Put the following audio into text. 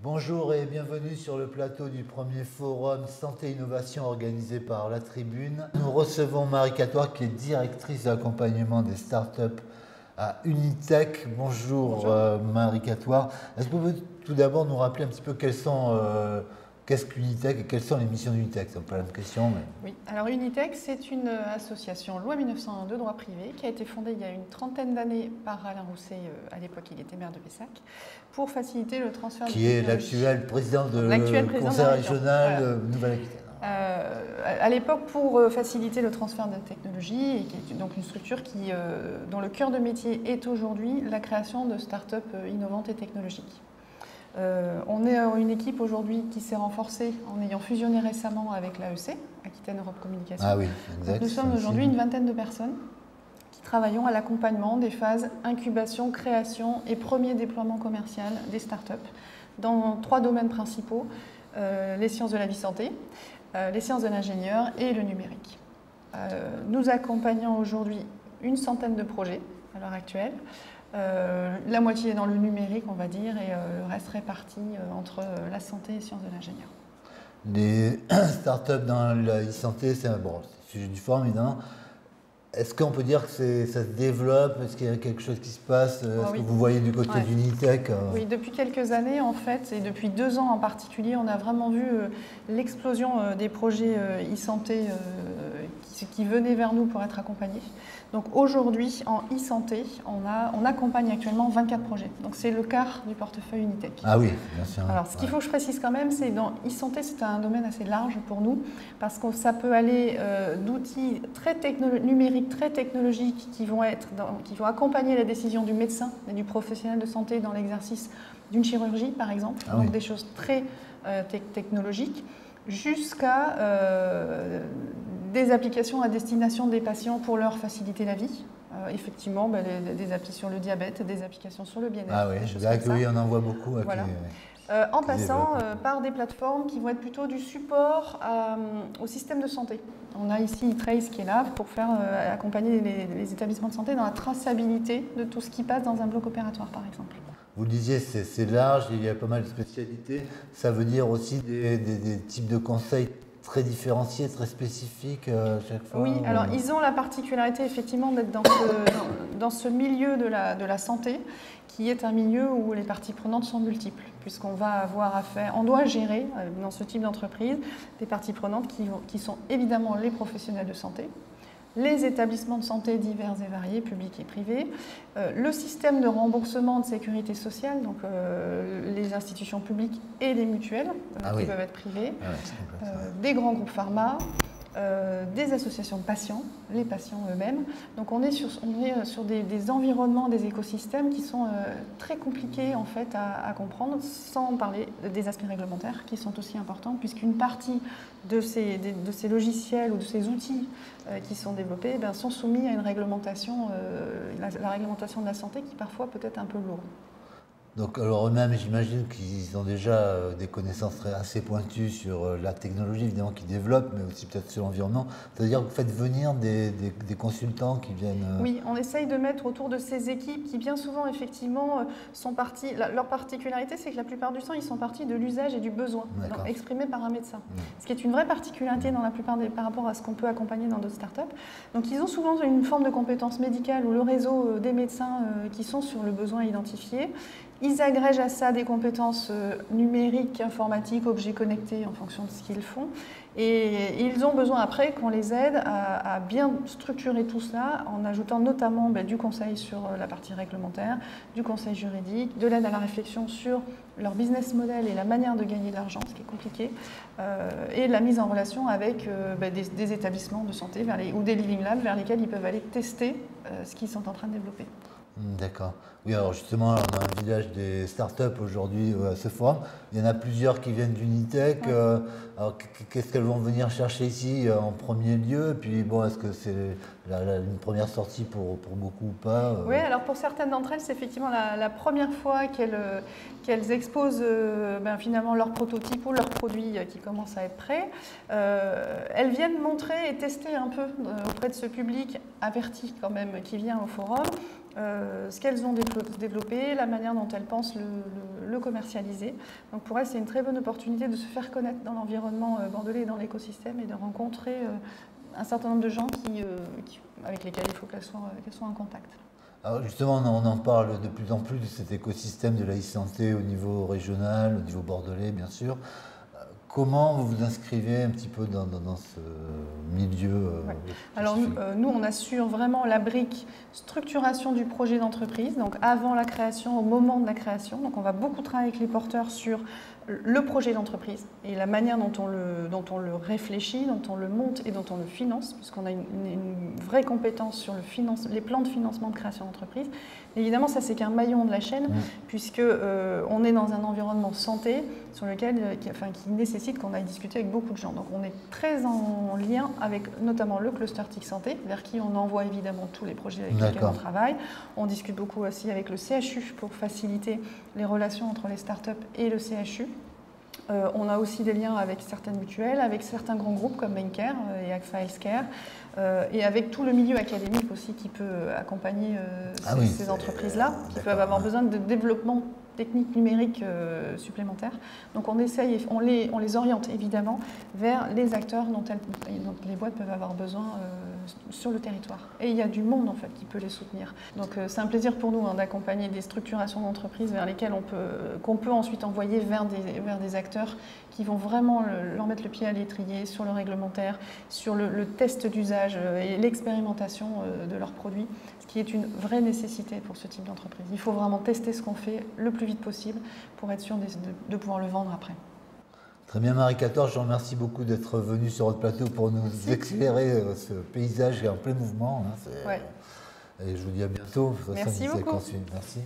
Bonjour et bienvenue sur le plateau du premier forum Santé Innovation organisé par La Tribune. Nous recevons Marie Catoire qui est directrice d'accompagnement des startups à Unitech. Bonjour, Marie Catoire. Est-ce que vous pouvez tout d'abord nous rappeler un petit peu qu'est-ce qu'Unitech et quelles sont les missions d'Unitech? C'est un peu la même question. Mais... Oui, alors Unitech, c'est une association loi 1901 de droit privé qui a été fondée il y a une trentaine d'années par Alain Rousset, à l'époque il était maire de Pessac, pour faciliter le transfert de qui est technologie. l'actuel président du Conseil régional voilà. Nouvelle-Aquitaine. À l'époque, pour faciliter le transfert de technologie, et qui est donc une structure dont le cœur de métier est aujourd'hui la création de start-up innovantes et technologiques. On est une équipe aujourd'hui qui s'est renforcée en ayant fusionné récemment avec l'AEC, Aquitaine Europe Communication. Ah oui, exact. Donc nous sommes aujourd'hui une vingtaine de personnes qui travaillons à l'accompagnement des phases incubation, création et premier déploiement commercial des startups dans 3 domaines principaux, les sciences de la vie santé, les sciences de l'ingénieur et le numérique. Nous accompagnons aujourd'hui une centaine de projets à l'heure actuelle. La moitié est dans le numérique, on va dire, et le reste réparti entre la santé et les sciences de l'ingénieur. Les startups dans la e-santé, c'est un sujet du forum, évidemment. Est-ce qu'on peut dire que ça se développe? Est-ce qu'il y a quelque chose qui se passe? Est-ce que vous voyez du côté d'Unitech? Oui, depuis quelques années, en fait, et depuis 2 ans en particulier, on a vraiment vu l'explosion des projets e-santé qui venaient vers nous pour être accompagnés. Donc aujourd'hui, en e-santé, on accompagne actuellement 24 projets. Donc c'est le quart du portefeuille Unitech. Ah oui, bien sûr. Alors ce qu'il faut que je précise quand même, c'est que dans e-santé, c'est un domaine assez large pour nous, parce que ça peut aller d'outils numériques très technologiques qui vont accompagner la décision du médecin et du professionnel de santé dans l'exercice d'une chirurgie, par exemple. Donc des choses très technologiques, jusqu'à des applications à destination des patients pour leur faciliter la vie. Effectivement, des applis sur le diabète, des applications sur le bien-être. Ah oui, je dirais que oui, on en voit beaucoup. Voilà. En passant par des plateformes qui vont être plutôt du support au système de santé. On a ici e-Trace qui est là pour accompagner les établissements de santé dans la traçabilité de tout ce qui passe dans un bloc opératoire, par exemple. Vous le disiez, c'est large, il y a pas mal de spécialités. Ça veut dire aussi des types de conseils très différenciés, très spécifiques chaque fois? Oui, alors ils ont la particularité effectivement d'être dans ce milieu de la santé, qui est un milieu où les parties prenantes sont multiples, puisqu'on va avoir affaire, on doit gérer dans ce type d'entreprise des parties prenantes qui sont évidemment les professionnels de santé, les établissements de santé divers et variés, publics et privés, le système de remboursement de sécurité sociale, donc les institutions publiques et les mutuelles qui peuvent être privées, des grands groupes pharma, des associations de patients, les patients eux-mêmes. Donc on est sur des environnements, des écosystèmes qui sont très compliqués en fait à comprendre, sans parler des aspects réglementaires qui sont aussi importants, puisqu'une partie de ces logiciels ou de ces outils qui sont développés sont soumis à une réglementation, la réglementation de la santé qui parfois peut être un peu lourde. Donc, alors eux-mêmes, j'imagine qu'ils ont déjà des connaissances assez pointues sur la technologie, évidemment, qu'ils développent, mais aussi peut-être sur l'environnement. C'est-à-dire que vous faites venir des consultants qui viennent... Oui, on essaye de mettre autour de ces équipes qui, bien souvent, effectivement, sont partis... Leur particularité, c'est que la plupart du temps, ils sont partis de l'usage et du besoin exprimé par un médecin. Ce qui est une vraie particularité dans la plupart par rapport à ce qu'on peut accompagner dans d'autres startups. Donc, ils ont souvent une forme de compétence médicale ou le réseau des médecins qui sont sur le besoin identifié. Ils agrègent à ça des compétences numériques, informatiques, objets connectés en fonction de ce qu'ils font. Et ils ont besoin après qu'on les aide à bien structurer tout cela en ajoutant notamment du conseil sur la partie réglementaire, du conseil juridique, de l'aide à la réflexion sur leur business model et la manière de gagner de l'argent, ce qui est compliqué, et la mise en relation avec des établissements de santé ou des living labs vers lesquels ils peuvent aller tester ce qu'ils sont en train de développer. D'accord. Oui, alors justement, on a un village des startups aujourd'hui à ce forum. Il y en a plusieurs qui viennent d'Unitech. Alors, qu'est-ce qu'elles vont venir chercher ici en premier lieu? Et puis, bon, est-ce que c'est une première sortie pour beaucoup ou pas? Oui, alors pour certaines d'entre elles, c'est effectivement la première fois qu'elles exposent finalement leur prototype ou leur produit qui commence à être prêt. Elles viennent montrer et tester un peu auprès de ce public averti quand même qui vient au forum ce qu'elles ont développé, la manière dont elles pensent le commercialiser. Donc pour elles, c'est une très bonne opportunité de se faire connaître dans l'environnement bordelais et dans l'écosystème et de rencontrer un certain nombre de gens avec lesquels il faut qu'elles soient en contact. Alors justement, on en parle de plus en plus de cet écosystème de la e-santé au niveau régional, au niveau bordelais, bien sûr. Comment vous vous inscrivez un petit peu dans ce milieu Alors nous, on assure vraiment la brique structuration du projet d'entreprise, donc avant la création, au moment de la création. Donc on va beaucoup travailler avec les porteurs sur le projet d'entreprise et la manière dont on le réfléchit, dont on le monte et dont on le finance, puisqu'on a une vraie compétence sur les plans de financement de création d'entreprise. Évidemment, ça c'est qu'un maillon de la chaîne, puisque on est dans un environnement santé sur lequel, qui nécessite qu'on aille discuter avec beaucoup de gens. Donc on est très en lien avec notamment le cluster TIC Santé, vers qui on envoie évidemment tous les projets avec lesquels on travaille. On discute beaucoup aussi avec le CHU pour faciliter les relations entre les startups et le CHU. On a aussi des liens avec certaines mutuelles, avec certains grands groupes comme Maincare et Agfa Healthcare, et avec tout le milieu académique aussi qui peut accompagner ces entreprises-là, qui peuvent avoir besoin de développement technique numérique supplémentaires. Donc on essaye, on les oriente évidemment vers les acteurs dont les boîtes peuvent avoir besoin sur le territoire. Et il y a du monde en fait qui peut les soutenir. Donc c'est un plaisir pour nous d'accompagner des structurations d'entreprises vers lesquelles qu'on peut ensuite envoyer vers des acteurs qui vont vraiment leur mettre le pied à l'étrier sur le réglementaire, sur le test d'usage et l'expérimentation de leurs produits, ce qui est une vraie nécessité pour ce type d'entreprise. Il faut vraiment tester ce qu'on fait le plus vite possible pour être sûr de pouvoir le vendre après. Très bien Marie-14, je vous remercie beaucoup d'être venue sur votre plateau pour nous éclairer ce paysage qui est en plein mouvement. Et je vous dis à bientôt. Merci beaucoup. Merci.